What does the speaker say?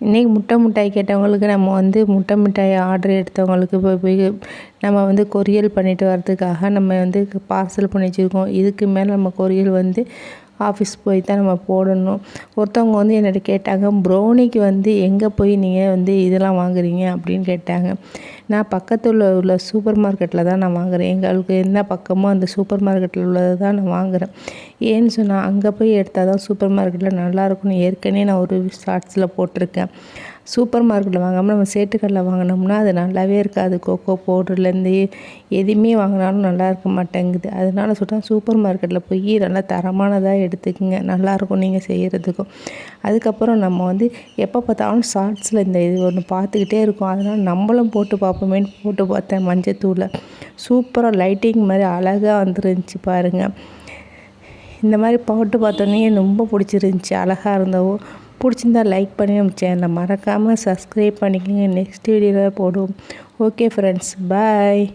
இன்றைக்கி முட்டை மிட்டாய் கேட்டவங்களுக்கு நம்ம வந்து முட்டை மிட்டாய் ஆர்டர் எடுத்தவங்களுக்கு போய் நம்ம வந்து கொரியல் பண்ணிட்டு வரதுக்காக நம்ம வந்து பார்சல் பண்ணி வச்சுருக்கோம். இதுக்கு மேலே நம்ம கொரியல் வந்து ஆஃபீஸ் போய் தான் நம்ம போடணும். ஒருத்தவங்க வந்து என்னிட்ட கேட்டாங்க, ப்ரௌனிக்கு வந்து எங்கே போய் நீங்கள் வந்து இதெல்லாம் வாங்குறீங்க அப்படின்னு கேட்டாங்க. நான் பக்கத்தில் உள்ள சூப்பர் மார்க்கெட்டில் தான் நான் வாங்குகிறேன். எங்களுக்கு என்ன பக்கமோ அந்த சூப்பர் மார்க்கெட்டில் உள்ளது தான் நான் வாங்குகிறேன். ஏன்னு சொன்னால் அங்கே போய் எடுத்தால் தான் சூப்பர் மார்க்கெட்டில் நல்லாயிருக்குன்னு ஏற்கனவே நான் ஒரு ஷார்ட்ஸில் போட்டிருக்கேன். சூப்பர் மார்க்கெட்டில் வாங்காமல் நம்ம சேட்டுக்கடையில் வாங்கினோம்னா அது நல்லாவே இருக்காது. கொக்கோ பவுடர்லேருந்து எதுவுமே வாங்கினாலும் நல்லா இருக்க மாட்டேங்குது. அதனால சொல்கிறேன், சூப்பர் மார்க்கெட்டில் போய் நல்லா தரமானதாக எடுத்துக்கங்க, நல்லாயிருக்கும் நீங்கள் செய்கிறதுக்கும். அதுக்கப்புறம் நம்ம வந்து எப்போ பார்த்தாலும் ஷார்ட்ஸில் இந்த இது ஒன்று பார்த்துக்கிட்டே இருக்கோம். அதனால் நம்மளும் போட்டு பார்ப்போமேன்னு போட்டு பார்த்தேன். மஞ்சத்தூளை சூப்பராக லைட்டிங் மாதிரி அழகாக வந்துருந்துச்சு பாருங்கள். இந்த மாதிரி போட்டு பார்த்தோன்னே ரொம்ப பிடிச்சிருந்துச்சி, அழகாக இருந்தவோ. பிடிச்சிருந்தா லைக் பண்ணி நம்ம சேனலை மறக்காமல் சப்ஸ்கிரைப் பண்ணிக்கோங்க. நெக்ஸ்ட் வீடியோவில் போடுவோம். ஓகே ஃப்ரெண்ட்ஸ், பாய்.